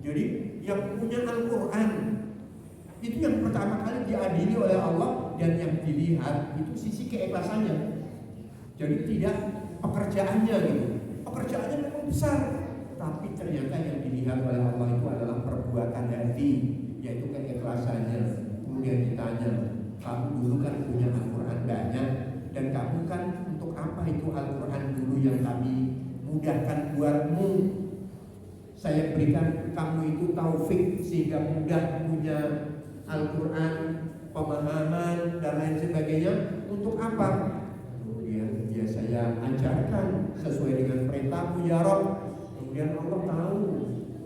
Jadi yang punya Al-Quran itu yang pertama kali diadili oleh Allah, dan yang dilihat itu sisi keikhlasannya. Jadi tidak pekerjaannya gitu. Pekerjaannya memang besar, tapi ternyata yang dilihat oleh Allah itu adalah perbuatan hati, yaitu keikhlasannya. Kemudian ditanya, kamu dulu kan punya Al-Quran banyak, dan kamu kan untuk apa itu Al-Quran dulu yang kami mudahkan buatmu? Saya berikan kamu itu taufik sehingga mudah punya Al-Quran, pemahaman dan lain sebagainya. Untuk apa? Kemudian ya saya ajarkan sesuai dengan perintahmu ya Rabb. Kemudian Allah tahu.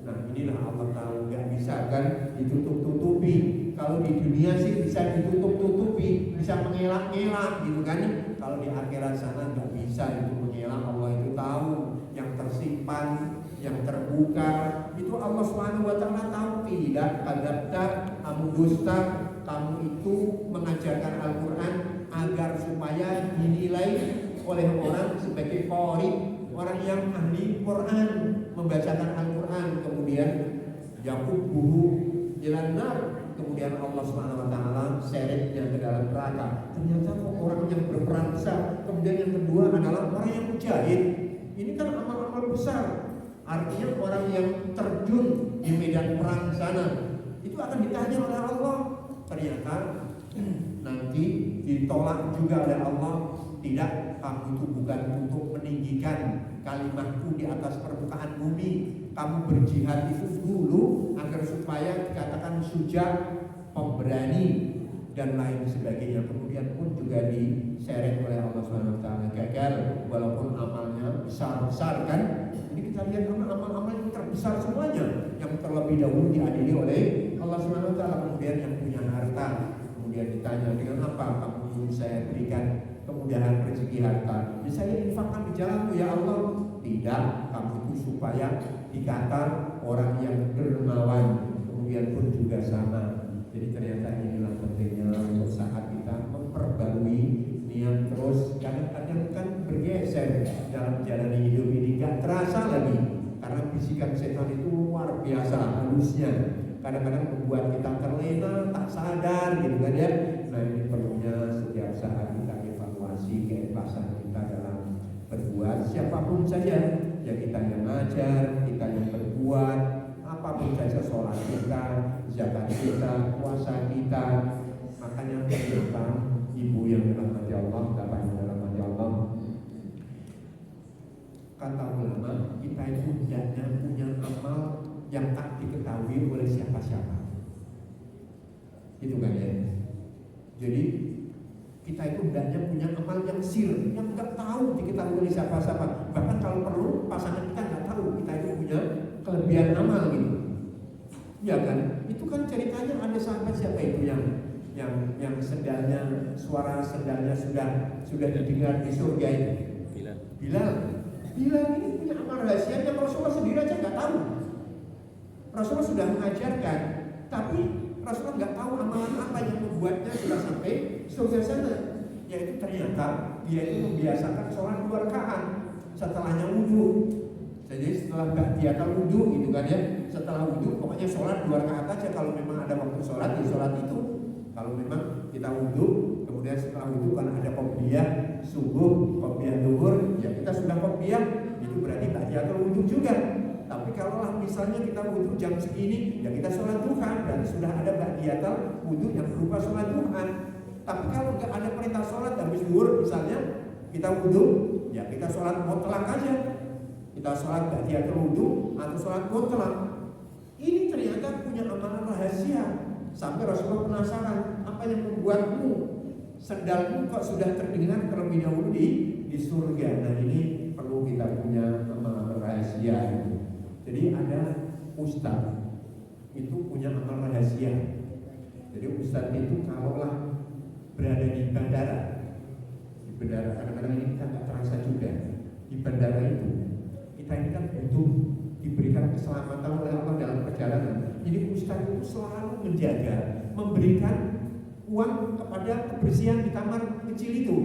Nah inilah Allah tahu, gak bisa kan ditutup-tutupi. Kalau di dunia sih bisa ditutup-tutupi, bisa mengelak-ngelak gitu kan. Kalau di akhirat sana gak bisa itu mengelak. Allah itu tahu yang tersimpan, yang terbuka itu Allah SWT tahu. Tidak kadzabta, kamu dusta, kamu itu mengajarkan Al-Quran agar supaya dinilai oleh orang sebagai qari, orang yang ahli Quran, membacakan Al-Quran. Kemudian yaqubuhu ilan nar, kemudian Allah SWT seretnya ke dalam neraka. Ternyata orang yang berperan besar. Kemudian yang kedua adalah orang yang mujahid. Ini kan amal-amal besar. Artinya orang yang terjun di medan perang sana itu akan ditanya oleh Allah. Ternyata nanti ditolak juga oleh Allah. Tidak, kamu itu bukan untuk meninggikan kalimatku di atas permukaan bumi. Kamu berjihad itu dulu agar supaya dikatakan syuja, pemberani dan lain sebagainya. Kemudian pun juga diseret oleh Allah SWT, gagal walaupun amalnya besar-besar kan. Ini kita lihat amal-amal yang terbesar semuanya yang terlebih dahulu diadili oleh Allah SWT. Kemudian yang punya harta, kemudian ditanya, dengan apa kamu saya berikan kemudahan rezeki harta? Ya saya infakkan di jalanmu ya Allah. Tidak, kamu itu supaya dikata orang yang dermawan. Kemudian pun juga sama. Jadi ternyata inilah pentingnya untuk saat kita memperbarui niat terus. Kadang-kadang kan bergeser dalam menjalani hidup ini, gak terasa lagi karena bisikan setan itu luar biasa halusnya. Kadang-kadang membuat kita terlena, tak sadar gitu kan ya. Nah ini perlunya setiap saat kita evaluasi keikhlasan kita dalam berbuat, siapapun saja. Ya kita yang ngajar, kita yang berbuat, apapun saja, sholat kita, zakat kita, puasa kita. Makanya ternyata ibu yang dirahmati Allah, bapak yang dirahmati Allah, kata ulama, kita itu hendaknya punya amal yang tak diketahui oleh siapa-siapa. Itu kan ya. Jadi kita itu hendaknya punya amal yang sir, yang nggak tahu diketahui oleh siapa-siapa. Bahkan kalau perlu pasangan kita nggak tahu kita itu punya kelebihan amal gitu. Ya kan? Itu kan ceritanya ada sahabat siapa itu yang sendalnya, suara sendalnya sudah didengar di surga itu. Bilal ini punya amal rahasia yang Rasulullah sendiri aja nggak tahu. Rasulullah sudah mengajarkan, tapi Rasulullah nggak tahu amalan apa yang membuatnya sudah sampai surga sana. Yaitu ternyata dia itu membiasakan sholat 2 rakaat setelahnya wudhu. Jadi setelah ba'diyatul wudhu gitu kan ya, setelah wudhu pokoknya sholat 2 rakaat aja. Kalau memang ada waktu sholat ya sholat itu. Kalau memang kita wudhu, kemudian setelah wudhu kan ada qobliyah subuh, qobliyah zuhur, ya kita sudah qobliyah, itu berarti ba'diyatul wudhu juga. Tapi kalau misalnya kita wudhu jam segini, ya kita sholat duha, berarti sudah ada ba'diyatul wudhu yang berupa sholat duha. Tapi kalau nggak ada perintah sholat habis zuhur misalnya, kita wudhu, ya kita sholat mutlak aja. Kita sholat ba'diyatul wudhu atau sholat mutlak. Ini ternyata punya amalan rahasia. Sampai Rasulullah penasaran, apa yang membuatmu sendalmu kok sudah terdengar terlebih dahulu di surga. Nah ini perlu kita punya amalan rahasia. Jadi ada ustaz itu punya amal rahasia. Jadi ustaz itu kalaulah berada di bandara kadang-kadang ini kita nggak terasa juga di bandara itu. Kita ini kan butuh diberikan keselamatan oleh Allah dalam perjalanan. Jadi ustaz itu selalu menjaga, memberikan uang kepada kebersihan di kamar kecil itu.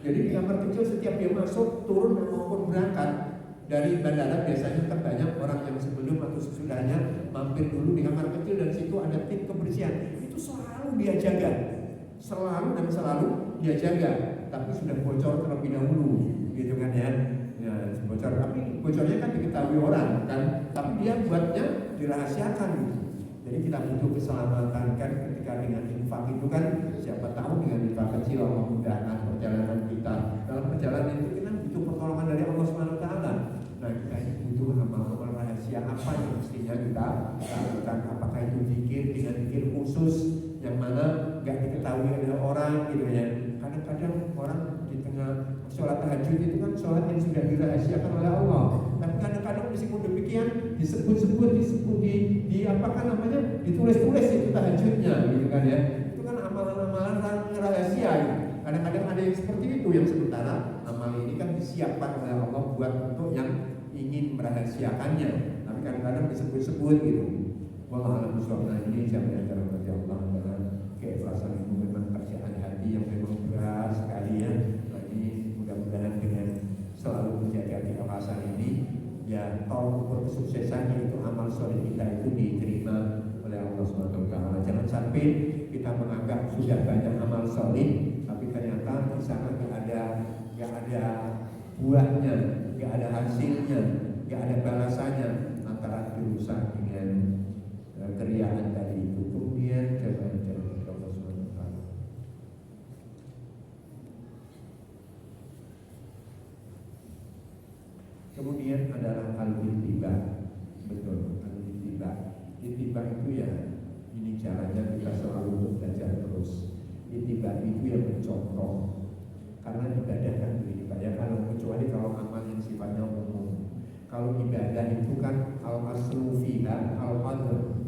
Jadi di kamar kecil setiap dia masuk, turun maupun berangkat dari bandara biasanya kan banyak orang yang sebelum atau sesudahnya mampir dulu di kamar kecil dan situ ada tim kebersihan. Itu selalu dia jaga, selalu dia jaga. Tapi sudah bocor terlebih dahulu, gitu kan ya. Ya, bocor, tapi bocornya kan diketahui orang kan, tapi dia buatnya dirahasiakan gitu. Jadi kita butuh keselamatan kan ketika dengan infak itu kan, siapa tahu dengan infak kecil Allah mudahkan perjalanan kita. Dalam perjalanan itu kita butuh pertolongan dari Allah SWT. Nah, kita ini butuh amal-amal rahasia apa yang mestinya kita lakukan. Apakah itu zikir dengan zikir khusus yang mana nggak diketahui oleh orang gitu ya. Kadang-kadang orang di tengah sholat tahajud itu kan sholat yang sudah dirahasiakan oleh Allah. Tapi kadang-kadang meskipun demikian disebut di apa kan namanya, ditulis-tulis itu tahajudnya gitu kan ya. Itu kan amalan-amalan rahasia gitu. Kadang-kadang ada yang seperti itu, yang sementara amal ini kan disiapkan oleh Allah buat untuk yang ingin merahasiakannya. Tapi kadang-kadang disebut-sebut gitu. Wallahu a'lam bishawab. Nah, ini yang diajarkan oleh Allah dengan keikhlasan itu memang kerjaan hati yang memang berat sekali ya. Nah, ini mudah-mudahan dengan selalu menjaga keikhlasan ini, ya tolong ukur kesuksesannya itu amal soleh kita itu diterima oleh Allah SWT. Jangan sampai kita menganggap sudah banyak amal soleh, tapi ternyata di sana nggak ada buahnya, nggak ada hasilnya, nggak ada balasannya antara dirusak dengan keriaan tadi itu. Kemudian jangan Allah SWT. Kemudian adalah al-ittiba. Betul, al-ittiba. Ittiba itu ya, ini caranya kita selalu belajar terus. Ittiba itu yang mencontoh. Karena ibadah kan begini Pak ya, kecuali kalau amal yang sifatnya umum. Kalau ibadah itu kan al-aslu fiha al-qadr.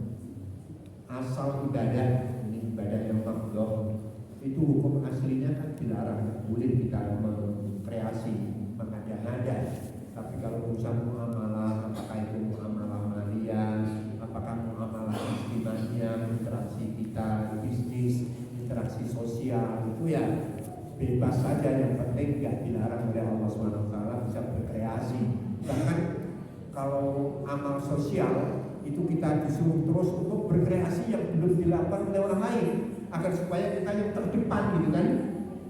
Asal ibadah, ini ibadah yang makhluk, itu hukum aslinya kan dilarang. Boleh kita mengkreasi, mengada-ngada. Tapi kalau urusan muamalah, apakah itu muamalah maliyah, apakah muamalah istimanya, interaksi kita, bisnis, interaksi sosial, itu ya bebas saja. Yang penting nggak dilarang oleh Allah SWT, bisa berkreasi. Bahkan kalau amal sosial itu kita disuruh terus untuk berkreasi yang belum dilakukan oleh orang lain, agar supaya kita yang terdepan gitu kan.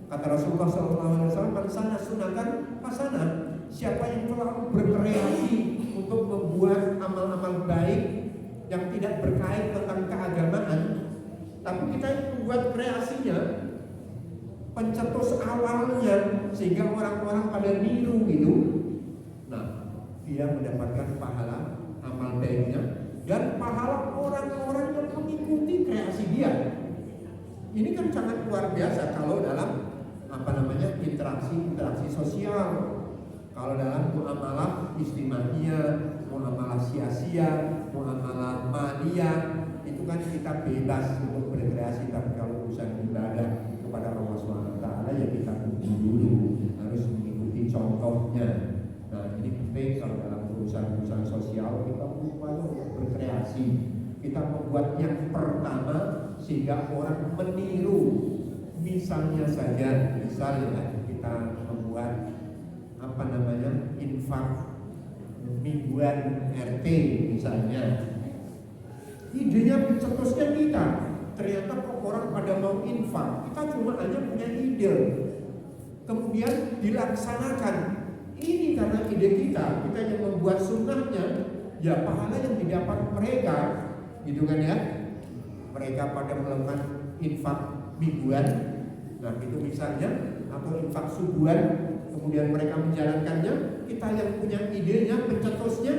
Kata Rasulullah SAW, "Man sana sunatan hasanah." Siapa yang selalu berkreasi untuk membuat amal-amal baik yang tidak berkait tentang keagamaan, tapi kita yang membuat kreasinya, pencetus awalnya, sehingga orang-orang pada niru gitu. Nah, dia mendapatkan pahala amal baiknya dan pahala orang-orang yang mengikuti kreasi dia. Ini kan sangat luar biasa kalau dalam interaksi sosial. Kalau dalam muamalah istimahiyah, muamalah sia-sia, muamalah maliyah, itu kan kita bebas untuk berkreasi. Tapi kalau urusan ibadah kepada Allah SWT, ya kita dulu harus mengikuti contohnya. Nah, ini penting kalau dalam urusan sosial kita berupaya untuk berkreasi. Kita membuat yang pertama sehingga orang meniru. Misalnya kita membuat infak mingguan RT misalnya. Idenya pencetusnya kita. Ternyata kok orang pada mau infak, kita cuma hanya punya ide. Kemudian dilaksanakan. Ini karena ide kita yang membuat sunnahnya, ya pahala yang didapat mereka, gitu kan ya. Mereka pada melakukan infak mingguan, nah itu misalnya, atau infak subuhan, kemudian mereka menjalankannya, kita yang punya idenya, pencetusnya,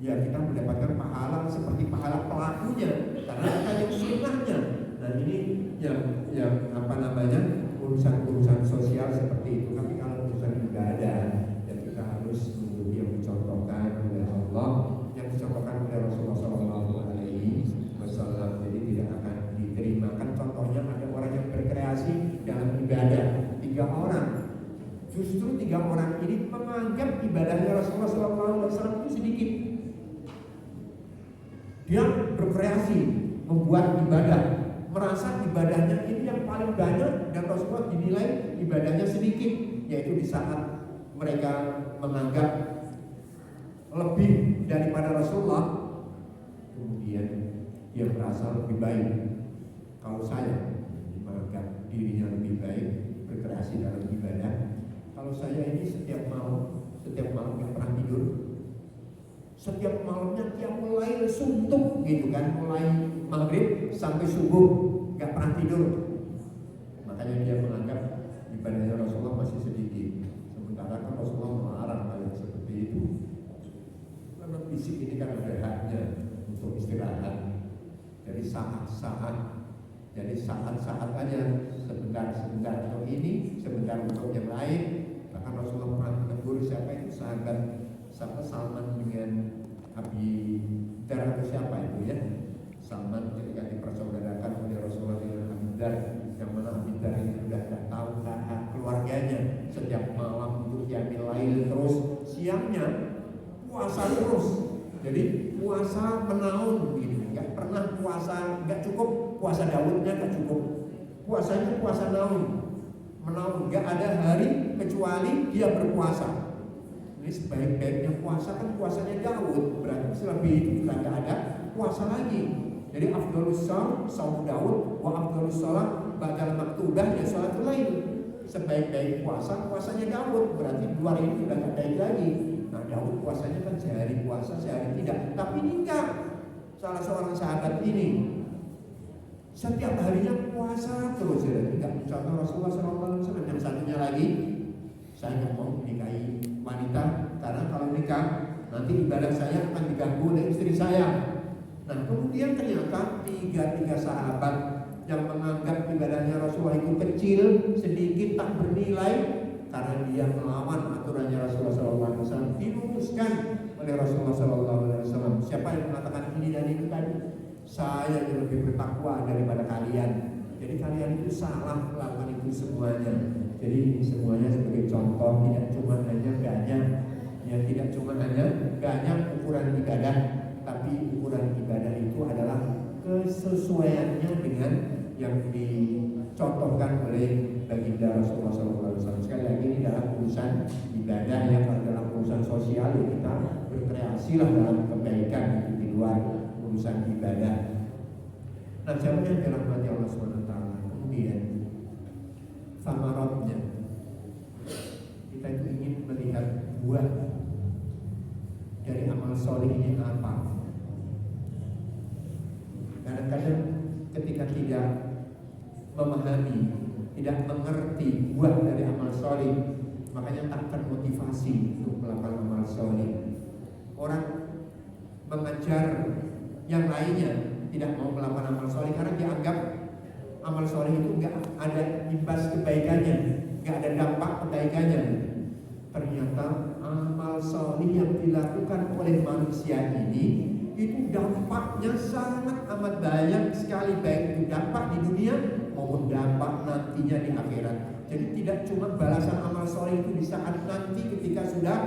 ya kita mendapatkan pahala seperti pahala pelakunya, karena kita yang sunnahnya. Nah ini yang urusan sosial seperti itu. Tapi kalau urusan ibadah, ya kita harus mengikuti yang dicontohkan oleh Allah, yang dicontohkan oleh Rasulullah SAW. Jadi tidak akan diterima. Kan contohnya ada orang yang berkreasi dalam ibadah, 3 orang. Justru 3 orang ini menganggap ibadahnya Rasulullah SAW itu sedikit. Dia berkreasi, membuat ibadah, merasa ibadahnya ini yang paling banyak, dan Rasulullah dinilai ibadahnya sedikit. Yaitu di saat mereka menganggap lebih daripada Rasulullah, kemudian merasa lebih baik. Kalau saya menganggap dirinya lebih baik, berkreasi dalam ibadah. Kalau saya ini setiap malam nggak pernah tidur. Setiap malamnya tiap mulai suntuk gitu kan, mulai maghrib sampai subuh nggak pernah tidur. Makanya dia menganggap ibadahnya Rasulullah masih sedikit. Sementara kan Rasulullah melarang hal yang seperti itu. Karena fisik ini kan ada haknya untuk istirahat. Jadi saat-saat aja, sebentar untuk ini, sebentar untuk yang lain. Bahkan Rasulullah pernah menegur siapa itu sahabat Salman dengan Abi Dar atau siapa itu ya. Salman ketika dipersaudarakan oleh Rasulullah dengan Abi Dar, yang mana Abi Dar ini sudah tidak tahu hak keluarganya. Setiap malam itu qiyamul lail terus, siangnya puasa terus. Jadi puasa menaun gitu. Nggak pernah puasa, nggak cukup puasa Daudnya, nggak cukup puasanya puasa naun, menaun, nggak ada hari kecuali dia berpuasa. Ini sebaik-baiknya puasa kan puasanya Daud, berarti selebih itu sudah nggak ada puasa lagi. Jadi afdhalus shaum Daud, wa afdhalus shalah ba'dal maktubah ya sholatul lail. Sebaik-baik puasa puasanya Daud, berarti luar ini sudah nggak baik lagi. Nah Daud puasanya kan sehari puasa sehari tidak, tapi ini enggak. Salah seorang sahabat ini setiap harinya puasa terus ya, tidak mencontoh Rasulullah SAW. Yang satunya lagi, saya nggak mau menikahi wanita karena kalau nikah nanti ibadah saya akan diganggu oleh istri saya. Nah kemudian ternyata tiga sahabat yang menganggap ibadahnya Rasulullah itu kecil, sedikit, tak bernilai karena dia melawan aturannya Rasulullah SAW, diluruskan oleh Rasulullah SAW. Siapa yang mengatakan ini dan itu tadi? Saya yang lebih bertakwa daripada kalian. Jadi kalian itu salah melakukan itu semuanya. Jadi ini semuanya sebagai contoh, tidak cuma hanya banyak, ya tidak cuma hanya banyak ukuran ibadah, tapi ukuran ibadah itu adalah kesesuaiannya dengan yang dicontohkan oleh baginda Rasulullah SAW. Sekali lagi ini dalam urusan ibadah, yang dalam urusan sosial ya kita berkreasilah dalam kebaikan di luar urusan ibadah. Nah, siapa yang dirahmati Allah SWT? Kemudian samarotnya, kita itu ingin melihat buah dari amal soleh ini apa. Kadang-kadang ketika tidak memahami, tidak mengerti buah dari amal soleh, makanya tak termotivasi untuk melakukan amal soleh. Orang mengajar yang lainnya tidak mau melakukan amal soleh karena dianggap amal soleh itu nggak ada imbas kebaikannya, nggak ada dampak kebaikannya. Ternyata amal soleh yang dilakukan oleh manusia ini itu dampaknya sangat amat banyak sekali, baik itu dampak di dunia maupun dampak nantinya di akhirat. Jadi tidak cuma balasan amal soleh itu di saat nanti ketika sudah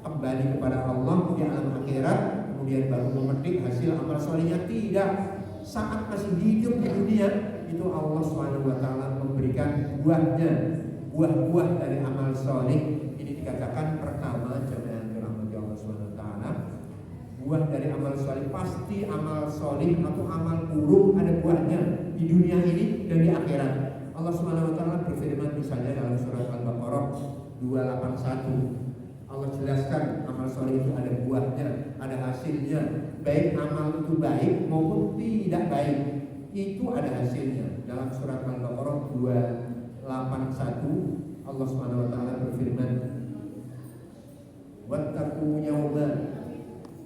kembali kepada Allah di alam akhirat, kemudian baru memetik hasil amal solehnya. Tidak, saat masih hidup di dunia itu Allah SWT memberikan buahnya, buah-buah dari amal soleh. Ini dikatakan pertama, jemaah dirahmati Allah SWT, buah dari amal soleh pasti amal soleh atau amal buruk ada buahnya di dunia ini dan di akhirat. Allah SWT berfirman misalnya dalam surat Al-Baqarah 281. Allah jelaskan amal soleh itu ada buahnya, ada hasilnya. Baik amal itu baik maupun tidak baik, itu ada hasilnya. Dalam surat Al-Baqarah 281 Allah SWT berfirman, wattaqu yawman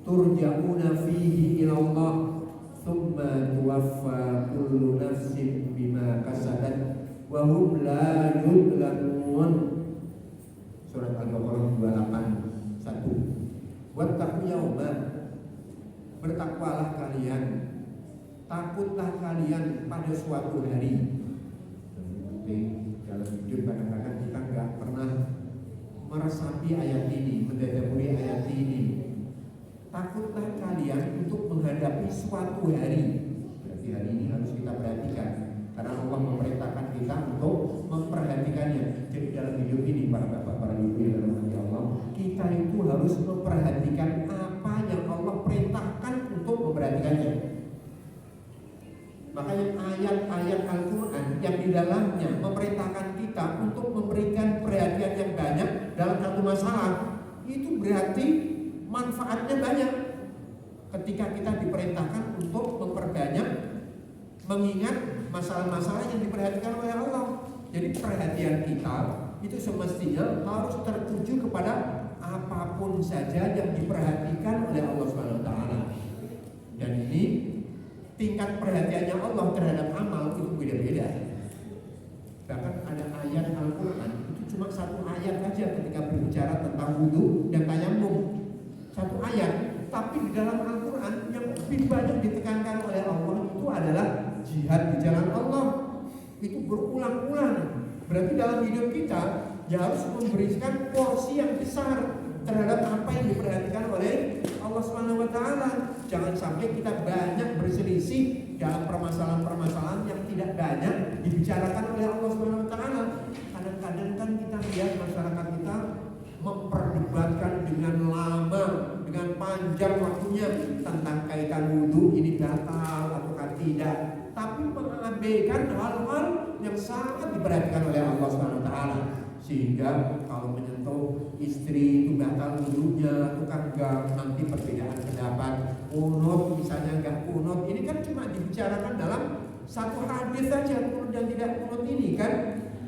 turja'una fihi ila Allah thumma tuwaffa kullu nafsin bima kasabat wa hum la yudlamun. Surat Al-Baqarah 281. Wattaqu yawman, bertakwalah kalian, takutlah kalian pada suatu hari. Dalam hidup kadang-kadang kita nggak pernah meresapi ayat ini, mendadaburi ayat ini. Takutlah kalian untuk menghadapi suatu hari. Berarti hari ini harus kita perhatikan, karena Allah memerintahkan kita untuk memperhatikannya. Jadi dalam hidup ini para bapak, para ibu yang dirahmati Allah, kita itu harus memperhatikan apa yang Allah perintahkan untuk memperhatikannya. Makanya ayat-ayat Al-Quran yang di dalamnya memerintahkan kita untuk memberikan perhatian yang banyak dalam satu masalah, itu berarti manfaatnya banyak. Ketika kita diperintahkan untuk memperbanyak mengingat masalah-masalah yang diperhatikan oleh Allah. Jadi perhatian kita itu semestinya harus tertuju kepada apapun saja yang diperhatikan oleh Allah SWT. Dan ini tingkat perhatiannya Allah terhadap amal itu beda-beda. Bahkan ada ayat Al-Quran itu cuma satu ayat aja ketika berbicara tentang wudu dan tayamum, satu ayat. Tapi di dalam Al-Quran yang lebih banyak ditekankan oleh Allah itu adalah jihad di jalan Allah. Itu berulang-ulang. Berarti dalam hidup kita ya harus memberikan porsi yang besar terhadap apa yang diperhatikan oleh Allah SWT. Jangan sampai kita banyak berselisih dalam permasalahan-permasalahan yang tidak banyak dibicarakan oleh Allah SWT. Kadang-kadang kan kita lihat masyarakat kita memperdebatkan dengan lama, dengan panjang waktunya tentang kaitan wudu ini batal ataukah tidak, tapi mengabaikan hal-hal yang sangat diperhatikan oleh Allah SWT. Sehingga kalau menyentuh istri itu batal wudunya, itu kan enggak, nanti perbedaan pendapat. Kunut misalnya enggak kunut, ini kan cuma dibicarakan dalam satu hadis saja, kunut dan tidak kunut ini kan,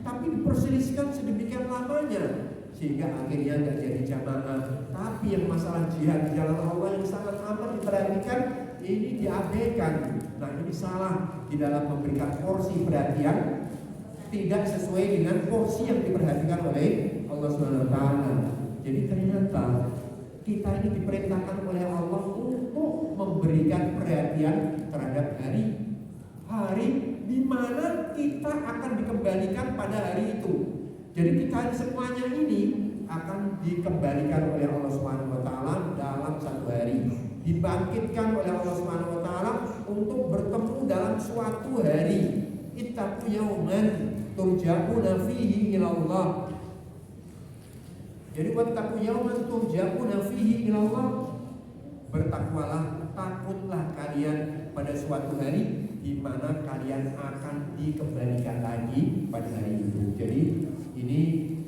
tapi diperselisihkan sedemikian lamanya sehingga akhirnya enggak jadi jamaah. Tapi yang masalah jihad di jalan Allah yang sangat amat diperhatikan ini diabaikan. Nah, ini salah di dalam memberikan porsi perhatian tidak sesuai dengan porsi yang diperhatikan oleh Allah SWT. Jadi ternyata kita ini diperintahkan oleh Allah untuk memberikan perhatian terhadap hari di mana kita akan dikembalikan pada hari itu. Jadi kita semuanya ini akan dikembalikan oleh Allah SWT dalam satu hari, dibangkitkan oleh Allah SWT untuk bertemu dalam suatu hari. Ittaqu yauman turja'una fihi ilallah. Jadi wattaqu yauman turja'una fihi ilallah. Bertakwalah, takutlah kalian pada suatu hari di mana kalian akan dikembalikan lagi pada hari itu. Jadi ini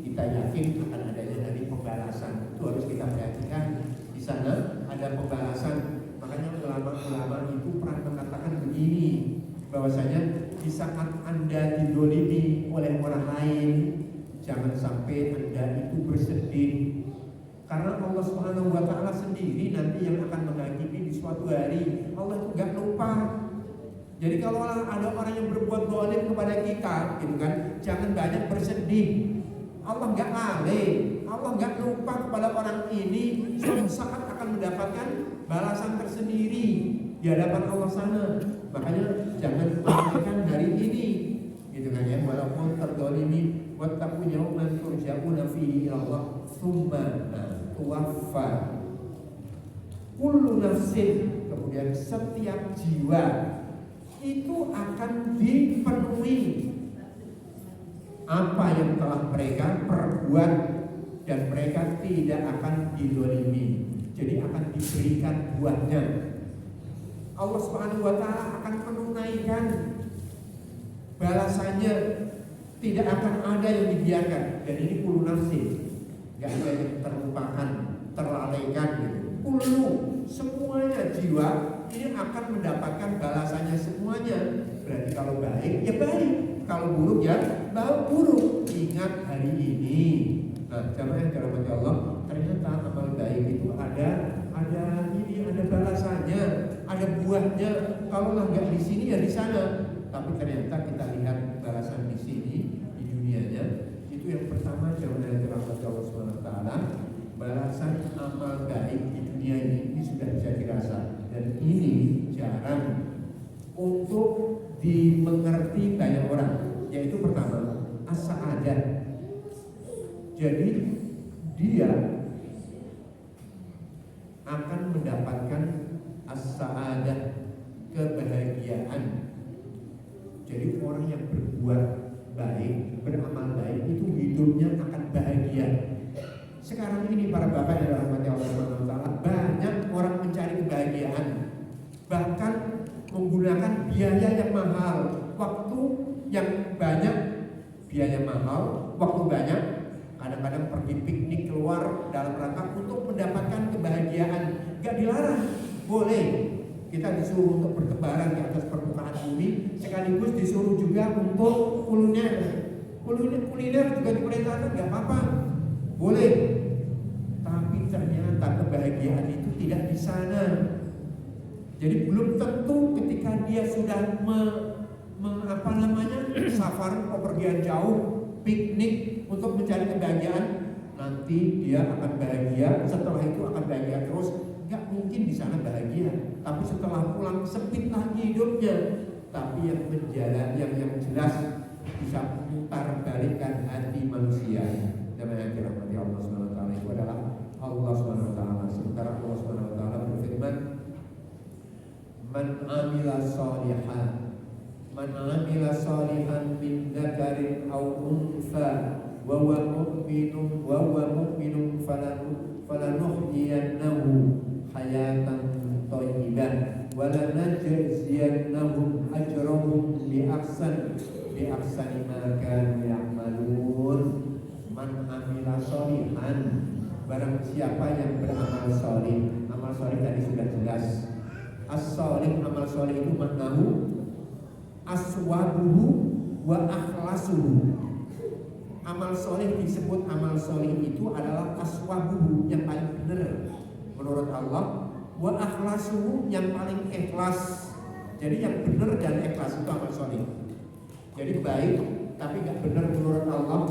kita yakin akan adanya hari pembalasan. Itu harus kita perhatikan. Di sana ada pembalasan. Makanya ulama-ulama itu pernah mengatakan begini, bahwasanya di saat Anda didolimi oleh orang lain, jangan sampai Anda itu bersedih, karena Allah SWT sendiri nanti yang akan menghakimi di suatu hari. Allah itu gak lupa. Jadi kalau ada orang yang berbuat dolim kepada kita, gitu kan, jangan banyak bersedih. Allah gak lalai, Allah gak lupa kepada orang ini. Suatu saat akan mendapatkan balasan tersendiri di hadapan Allah sana. Makanya jangan abaikan hari ini, gitu kan ya. Walaupun terdolimi, wattaqu yauman turja'una fihi ilallah tsumma tuwaffa kullu nafsin. Kemudian setiap jiwa itu akan dipenuhi apa yang telah mereka perbuat, dan mereka tidak akan didolimi. Jadi akan diberikan buahnya. Allah Subhanahu wa Ta'ala akan menunaikan balasannya, tidak akan ada yang dibiarkan. Dan ini kullu nafsin, gak ada yang terlupakan, terlalaikan gitu. Kullu, semuanya jiwa ini akan mendapatkan balasannya semuanya. Berarti kalau baik ya baik, kalau buruk ya buruk. Ingat hari ini. Nah, jamaah yang dirahmati Allah, ternyata amal baik itu ada balasannya, ada buahnya. Kalau nggak di sini ya di sana. Tapi ternyata kita lihat balasan di sini, di dunianya. Itu yang pertama, jamaah yang dirahmati Allah SWT, balasan amal baik di dunia ini sudah bisa dirasa. Dan ini jarang untuk dimengerti banyak orang. Yaitu pertama, as-sa'adah. Jadi dia akan mendapatkan as-sa'adah, kebahagiaan. Jadi orang yang berbuat baik, beramal baik itu hidupnya akan bahagia. Sekarang ini para bapak yang dirahmati Allah SWT, banyak orang mencari kebahagiaan. Bahkan menggunakan biaya yang mahal, waktu yang banyak, biaya mahal, waktu banyak. Kadang-kadang pergi piknik keluar dalam rangka untuk mendapatkan kebahagiaan. Gak dilarang, boleh. Kita disuruh untuk bertebaran di atas permukaan bumi, sekaligus disuruh juga untuk kuliner. Kuliner juga diperintahkan, gak apa-apa, boleh. Tapi ternyata kebahagiaan itu tidak di sana. Jadi belum tentu ketika dia sudah safar, pepergian jauh, piknik untuk mencari kebahagiaan, nanti dia akan bahagia, setelah itu akan bahagia terus. Gak mungkin di sana bahagia, tapi setelah pulang sempit lagi hidupnya. Tapi yang menjalan, yang jelas bisa memutar balikkan hati manusia. Dan yang dirahmati Allah SWT itu adalah Allah SWT. Sementara Allah SWT berfirman, Man amila salihan min dzakarin aw untha wa huwa mu'minun falanuhyiyannahu hayatan thayyibah wa lanajziyannahum ajrahum bi ahsani ma kanu ya'malun. Man amila sholihan, barang siapa yang beramal sholih. Amal sholih tadi sudah jelas. As-sholih, amal sholih itu maknahu aswabuhu wa akhlasuhu. Amal sholih disebut amal sholih itu adalah aswabuhu, yang paling benar menurut Allah, wa akhlasuhu, yang paling ikhlas. Jadi yang benar dan ikhlas itu amal sholih. Jadi baik tapi gak benar menurut Allah,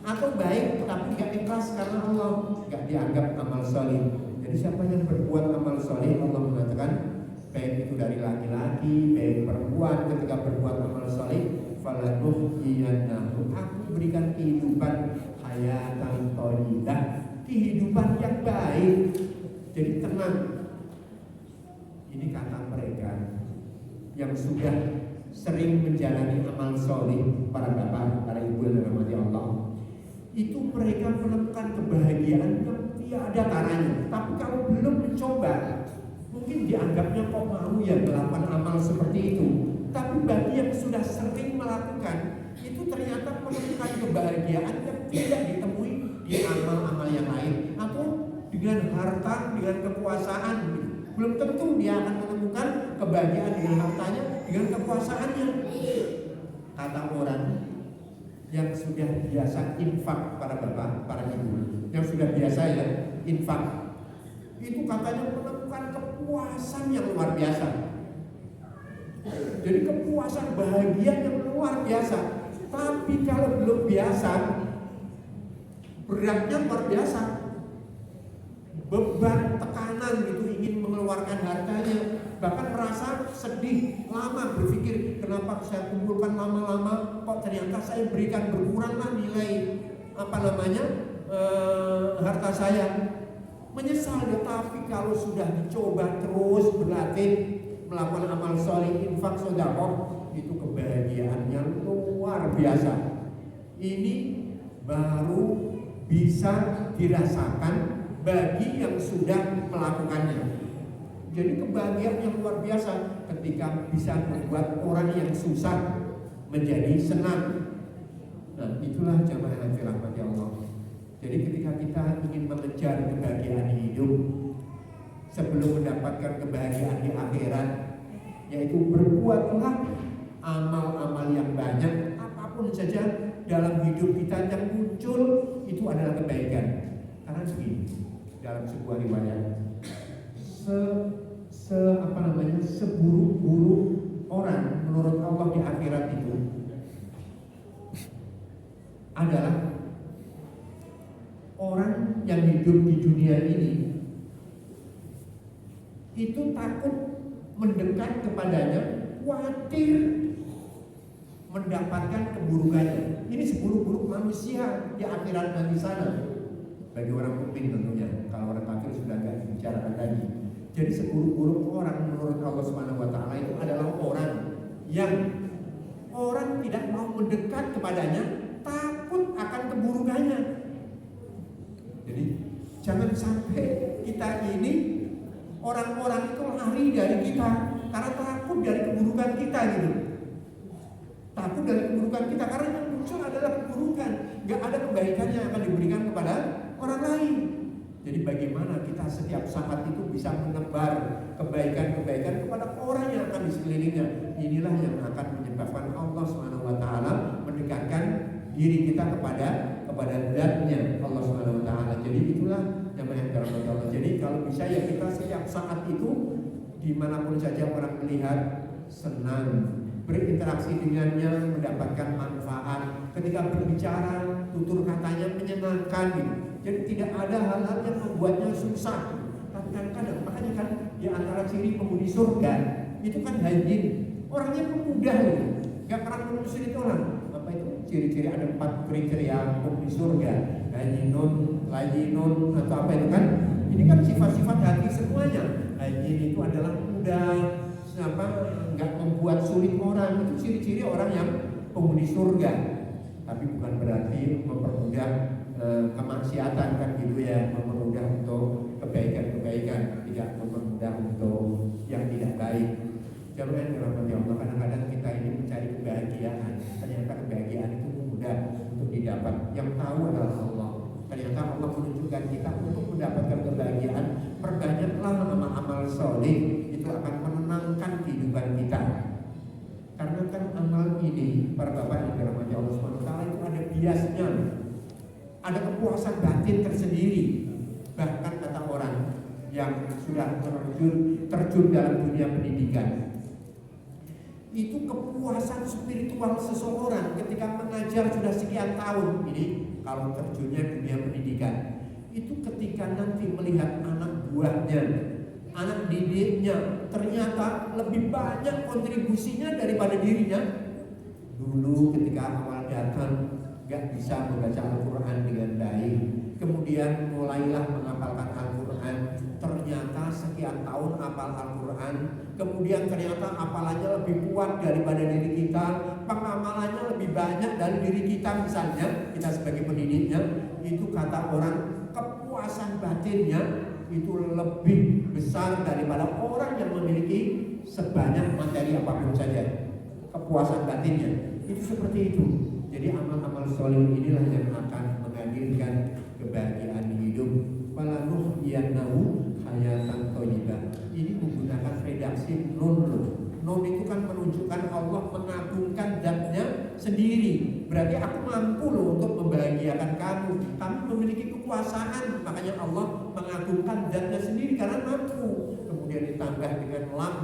atau baik tapi gak ikhlas karena Allah, gak dianggap amal sholih. Jadi siapa yang berbuat amal sholih, Allah mengatakan baik itu dari laki-laki, baik perempuan, ketika berbuat amal sholih, falanuhyiyannahu, aku berikan kehidupan hayatan thayyibah, kehidupan yang baik. Jadi tenang. Ini kata mereka yang sudah sering menjalani amal sholih, para bapak, para ibu yang dirahmati Allah. Itu mereka menemukan kebahagiaan yang tiada taranya. Tapi kalau belum mencoba, mungkin dianggapnya kok mau ya melakukan amal seperti itu. Tapi bagi yang sudah sering melakukan, itu ternyata menemukan kebahagiaan yang tidak ditemui di amal-amal yang lain, atau dengan harta, dengan kekuasaan. Belum tentu dia akan menemukan kebahagiaan dengan hartanya, dengan kekuasaannya. Kata orang yang sudah biasa infak, para bapak, para ibu, yang sudah biasa ya infak, itu katanya menemukan kepuasan yang luar biasa. Jadi kepuasan, bahagia yang luar biasa. Tapi kalau belum biasa, beratnya luar biasa, beban, tekanan gitu, ingin mengeluarkan hartanya, bahkan merasa sedih, lama berpikir kenapa saya kumpulkan lama-lama, kok ternyata saya berikan berkuranglah nilai harta saya. Menyesal ya. Tapi kalau sudah dicoba terus berlatih melakukan amal sholih, infak, sedekah, itu kebahagiaannya luar biasa. Ini baru bisa dirasakan bagi yang sudah melakukannya. Jadi kebahagiaan yang luar biasa ketika bisa membuat orang yang susah menjadi senang. Nah, itulah jamaah yang dirahmati Allah. Jadi ketika kita ingin mengejar kebahagiaan hidup sebelum mendapatkan kebahagiaan di akhirat, yaitu berbuatlah amal-amal yang banyak, apapun saja dalam hidup kita yang muncul itu adalah kebaikan. Karena begini, dalam sebuah riwayat, seburuk-buruk orang menurut Allah di akhirat itu adalah orang yang hidup di dunia ini itu takut mendekat kepadanya, khawatir mendapatkan keburukannya. Ini seburuk-buruk manusia di akhirat nanti sana. Bagi orang mukmin tentunya, kalau orang kafir sudah tidak dibicarakan tadi. Jadi seburuk-buruk orang menurut Allah SWT itu adalah orang yang orang tidak mau mendekat kepadanya, takut akan keburukannya. Jadi jangan sampai kita ini, orang-orang itu lari dari kita karena takut dari kehidupan kita, karena yang muncul adalah keburukan. Gak ada kebaikan yang akan diberikan kepada orang lain. Jadi bagaimana kita setiap saat itu bisa menebar kebaikan-kebaikan kepada orang yang akan di sekelilingnya. Inilah yang akan menyebabkan Allah SWT mendekatkan diri kita kepada zat-Nya Allah SWT. Jadi itulah yang dirahmati Allah. Jadi kalau bisa ya kita setiap saat itu dimanapun saja orang melihat senang, berinteraksi dengannya, mendapatkan manfaat. Ketika berbicara, tutur katanya menyenangkan gitu. Jadi tidak ada hal-hal yang membuatnya susah. Tapi kadang-kadang, makanya kan di antara ciri penghuni surga itu kan hayyin, orangnya pemudah gitu, gak pernah mengusir itu orang. Apa itu? Ciri-ciri ada 4 kriteria penghuni surga, hayyinun, layyinun, atau apa itu kan? Ini kan sifat-sifat hati semuanya. Hayyin itu adalah mudah, nggak membuat sulit orang. Itu ciri-ciri orang yang penghuni surga. Tapi bukan berarti mempermudah kemaksiatan kan gitu ya, mempermudah untuk kebaikan-kebaikan, tidak mempermudah untuk yang tidak baik. Jangan dirahmati Allah, kadang-kadang kita ini mencari kebahagiaan, ternyata kebahagiaan itu mudah untuk didapat. Yang tahu adalah Allah. Ternyata Allah menunjukkan kita untuk mendapatkan kebahagiaan, perbanyaklah amal-amal soleh, itu akan menenangkan kehidupan kita. Karena kan amal ini, para bapak yang dirahmati Allah SWT, itu ada biasnya, ada kepuasan batin tersendiri. Bahkan kata orang yang sudah terjun dalam dunia pendidikan, itu kepuasan spiritual seseorang ketika mengajar sudah sekian tahun. Ini kalau terjunnya dunia pendidikan, itu ketika nanti melihat anak buahnya, anak didiknya ternyata lebih banyak kontribusinya daripada dirinya. Dulu ketika awal datang gak bisa membaca Al-Quran dengan baik, kemudian mulailah menghafalkan Al-Quran, ternyata sekian tahun hafal Al-Quran, kemudian ternyata hafalannya lebih kuat daripada diri kita, pengamalannya lebih banyak dari diri kita, misalnya kita sebagai pendidiknya. Itu kata orang, kepuasan batinnya itu lebih besar daripada orang yang memiliki sebanyak materi apapun saja. Kepuasan batinnya itu seperti itu. Jadi amal-amal soleh inilah yang akan menghadirkan kebahagiaan hidup. Falanuhyiyannahu hayatan thayyibah. Ini menggunakan redaksi nun. Nun itu kan menunjukkan Allah mengagungkan zat-Nya sendiri. Berarti aku mampu loh untuk membahagiakan kamu. Kamu memiliki kekuasaan, makanya Allah mengagungkan zat-Nya sendiri karena mampu. Kemudian ditambah dengan lam.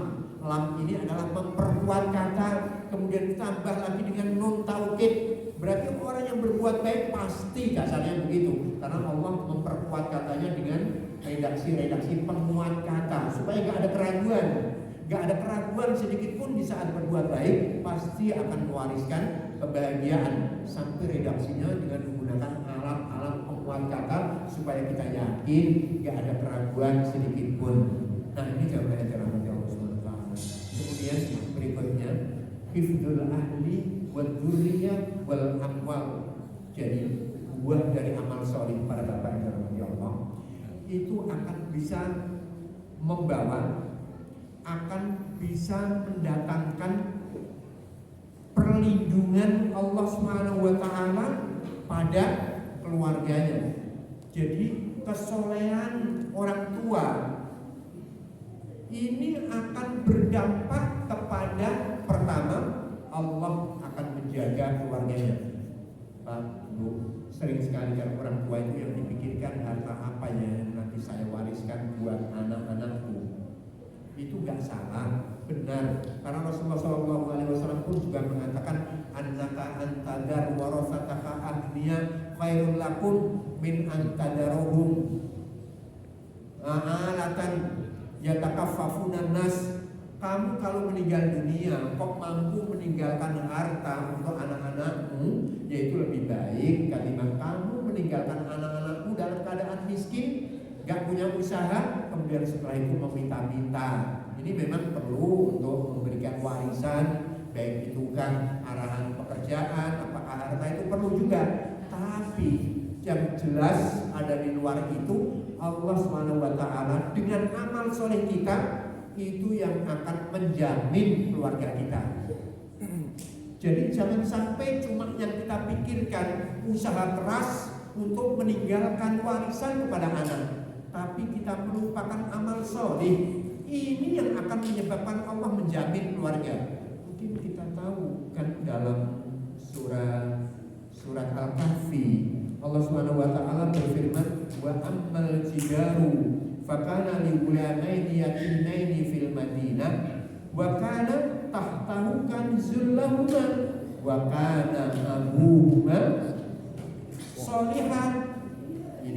Lam ini adalah memperkuat kata. Kemudian ditambah lagi dengan nun taukid. Berarti orang yang berbuat baik pasti dasarnya begitu. Karena Allah memperkuat katanya dengan redaksi-redaksi penguat kata supaya gak ada keraguan. Gak ada keraguan sedikit pun di saat berbuat baik, pasti akan mewariskan kebahagiaan. Sampai redaksinya dengan menggunakan alat-alat penguat kata supaya kita yakin gak ada keraguan sedikit pun. Nah ini jawabannya dirahmati Allah SWT. Kemudian berikutnya, hifdzul ahli wal dzurriyyah wal amwal. Jadi buah dari amal soleh pada bapak yang dirahmati Allah itu akan bisa membawa, akan bisa mendatangkan perlindungan Allah SWT pada keluarganya. Jadi kesolehan orang tua ini akan berdampak kepada, pertama, Allah akan menjaga keluarganya. Pak, Bu, sering sekali kan orang tua itu yang dipikirkan harta apa yang nanti saya wariskan buat anak-anakku. Itu gak salah, benar. Karena Rasulullah SAW pun juga mengatakan, annaka antadar warasataka agniya khairul lakum min antadarohum alatan yatakaffafunan nas. Kamu kalau meninggal dunia kok mampu meninggalkan harta untuk anak-anakmu, yaitu lebih baik ketimbang kamu meninggalkan anak-anakmu dalam keadaan miskin, gak punya usaha, kemudian setelah itu meminta-minta. Ini memang perlu untuk memberikan warisan, baik itu kan arahan pekerjaan, apakah harta itu perlu juga. Tapi yang jelas ada di luar itu, Allah SWT dengan amal soleh kita itu yang akan menjamin keluarga kita. Jadi jangan sampai cuma yang kita pikirkan usaha keras untuk meninggalkan warisan kepada anak, tapi kita melupakan amal soleh. Ini yang akan menyebabkan Allah menjamin keluarga. Mungkin kita tahu kan dalam surat Al-Kahfi, Allah Subhanahu wa taala berfirman, wa ammal jidaru fakana li gulamaini yatimaini fil Madinah wa kana tahtahu kanzul lahuma wa kana abuhuma sholihan